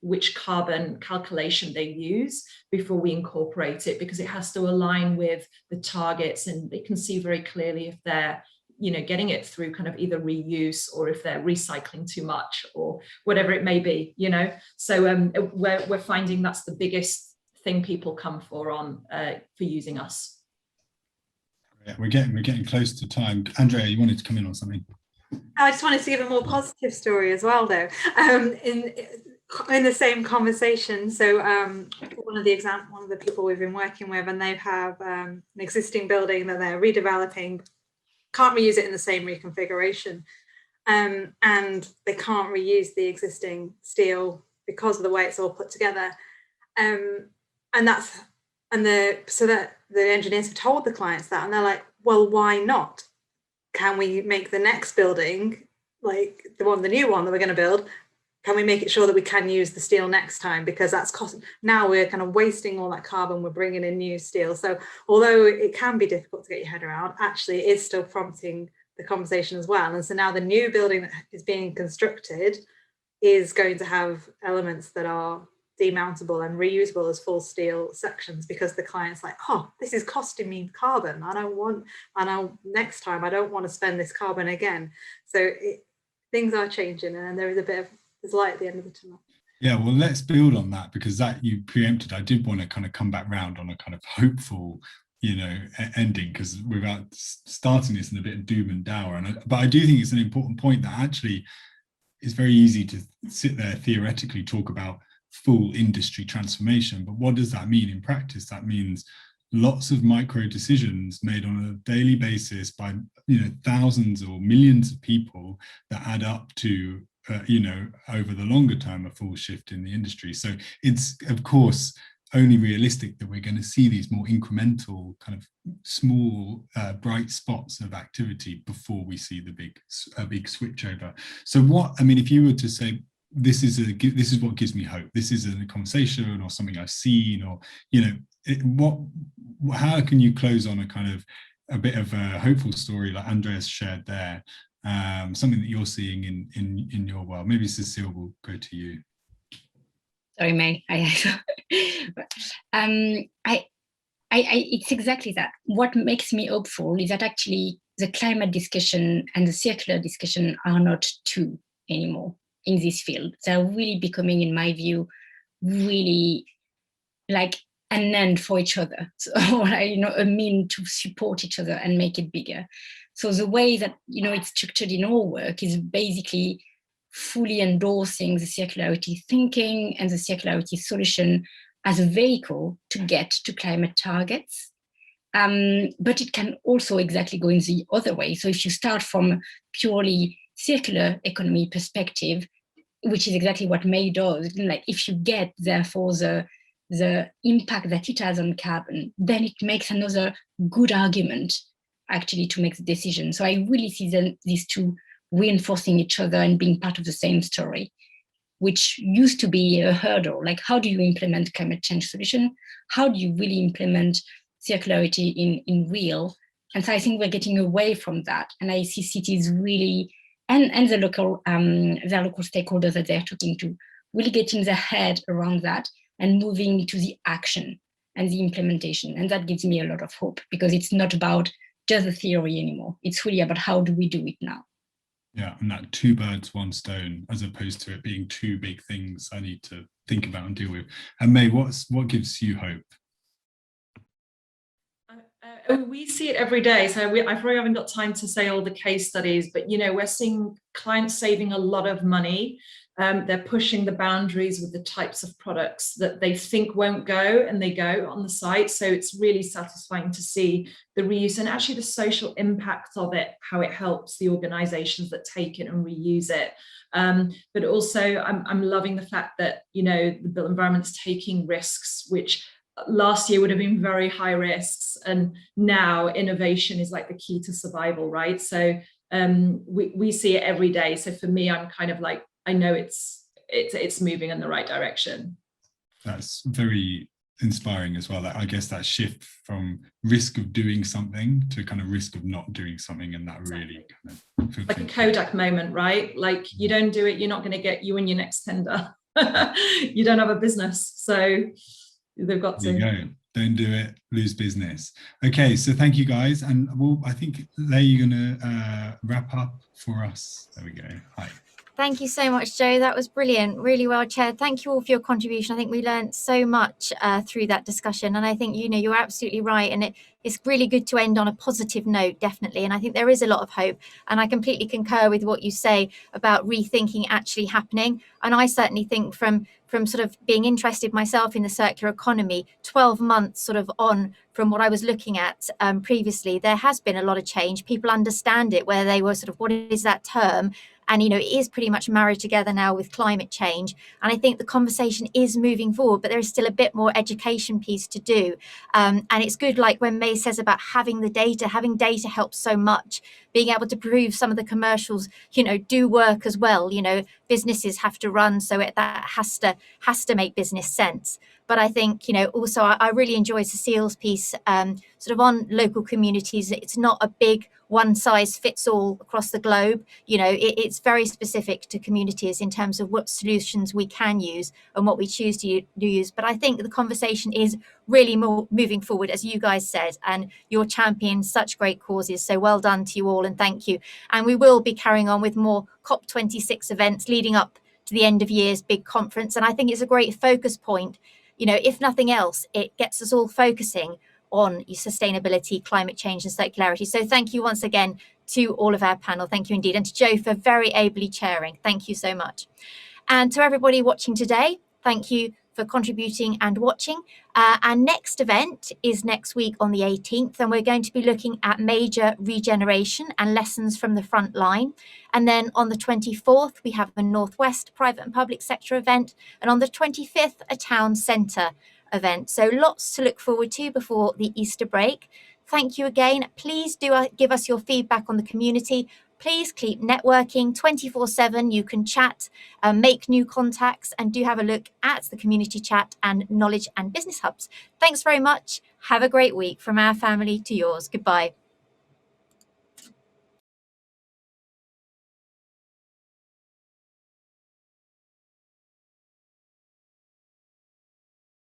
which carbon calculation they use before we incorporate it, because it has to align with the targets, and they can see very clearly if they're getting it through kind of either reuse, or if they're recycling too much, or whatever it may be. So we're finding that's the biggest thing people come for using us. Yeah, we're getting close to time. Andrea, you wanted to come in on something? I just wanted to give a more positive story as well, though. In the same conversation, so one of the people we've been working with, and they have an existing building that they're redeveloping, can't reuse it in the same reconfiguration, and they can't reuse the existing steel because of the way it's all put together, so that the engineers have told the clients that, and they're like, well, why not? Can we make the next building, like the new one that we're going to build, can we make it sure that we can use the steel next time? Because that's now we're kind of wasting all that carbon, we're bringing in new steel. So although it can be difficult to get your head around, actually it is still prompting the conversation as well. And so now the new building that is being constructed is going to have elements that are demountable and reusable as full steel sections, because the client's like, oh, this is costing me carbon. Next time I don't want to spend this carbon again. So things are changing, and there is there's light at the end of the tunnel. Yeah, well, let's build on that, because that you preempted. I did want to kind of come back round on a kind of hopeful, ending, because without starting this in a bit of doom and dour. But I do think it's an important point that actually it's very easy to sit there theoretically talk about full industry transformation, but what does that mean in practice? That means lots of micro decisions made on a daily basis by, thousands or millions of people that add up to, over the longer term, a full shift in the industry. So it's, of course, only realistic that we're going to see these more incremental kind of small bright spots of activity before we see the big switchover. So if you were to say, this is what gives me hope, this is a conversation or something I've seen, or how can you close on a bit of a hopeful story like Andreas shared there, something that you're seeing in your world? Maybe Cecile will go to you. Sorry, May. It's exactly that. What makes me hopeful is that actually the climate discussion and the circular discussion are not two anymore in this field. They're really becoming, in my view, really like an end for each other, so, a mean to support each other and make it bigger. So the way that it's structured in our work is basically fully endorsing the circularity thinking and the circularity solution as a vehicle to get to climate targets. But it can also exactly go in the other way. So if you start from a purely circular economy perspective, which is exactly what May does, like if you get therefore the impact that it has on carbon, then it makes another good argument actually to make the decision. So I really see these two reinforcing each other and being part of the same story, which used to be a hurdle. Like, how do you implement climate change solution? How do you really implement circularity in real? And so I think we're getting away from that. And I see cities really, and the local stakeholders that they're talking to, really getting their head around that and moving to the action and the implementation. And that gives me a lot of hope, because it's not about just the theory anymore. It's really about how do we do it now? Yeah, and that two birds, one stone, as opposed to it being two big things I need to think about and deal with. And May, what gives you hope? We see it every day. So I probably haven't got time to say all the case studies, but we're seeing clients saving a lot of money. They're pushing the boundaries with the types of products that they think won't go, and they go on the site. So it's really satisfying to see the reuse and actually the social impact of it, how it helps the organizations that take it and reuse it. But also I'm loving the fact that, the built environment's taking risks, which last year would have been very high risks. And now innovation is like the key to survival, right? So we see it every day. So for me, I'm kind of like, I know it's moving in the right direction. That's very inspiring as well. I guess that shift from risk of doing something to kind of risk of not doing something, and that really kind of like a Kodak moment, right? Like, you don't do it, you're not going to get you in your next tender. You don't have a business, so they've got to. There you go. Don't do it, lose business. Okay, so thank you guys, and I think Leigh, you're going to wrap up for us. There we go. Hi. Thank you so much, Joe. That was brilliant. Really well chaired. Thank you all for your contribution. I think we learned so much through that discussion. And I think, you're absolutely right. And it's really good to end on a positive note, definitely. And I think there is a lot of hope. And I completely concur with what you say about rethinking actually happening. And I certainly think from sort of being interested myself in the circular economy, 12 months sort of on from what I was looking at previously, there has been a lot of change. People understand it, where they were sort of, what is that term? And, it is pretty much married together now with climate change. And I think the conversation is moving forward, but there is still a bit more education piece to do. And it's good, like when May says about having data helps so much. Being able to prove some of the commercials, do work as well. Businesses have to run, so that has to make business sense. But I think, also I really enjoy Cecile's piece sort of on local communities. It's not a big one size fits all across the globe. It's very specific to communities in terms of what solutions we can use and what we choose to use. But I think the conversation is really more moving forward, as you guys said, and you're championing such great causes. So well done to you all, and thank you. And we will be carrying on with more COP26 events leading up to the end of year's big conference. And I think it's a great focus point. If nothing else, it gets us all focusing on sustainability, climate change and circularity. So thank you once again to all of our panel. Thank you indeed. And to Joe for very ably chairing. Thank you so much. And to everybody watching today, thank you for for contributing and watching. Our next event is next week on the 18th, and we're going to be looking at major regeneration and lessons from the front line. And then on the 24th, we have a Northwest private and public sector event, and on the 25th, a town centre event. So lots to look forward to before the Easter break. Thank you again. Please do give us your feedback on the community. Please keep networking 24/7. You can chat, make new contacts, and do have a look at the community chat and knowledge and business hubs. Thanks very much. Have a great week from our family to yours. Goodbye.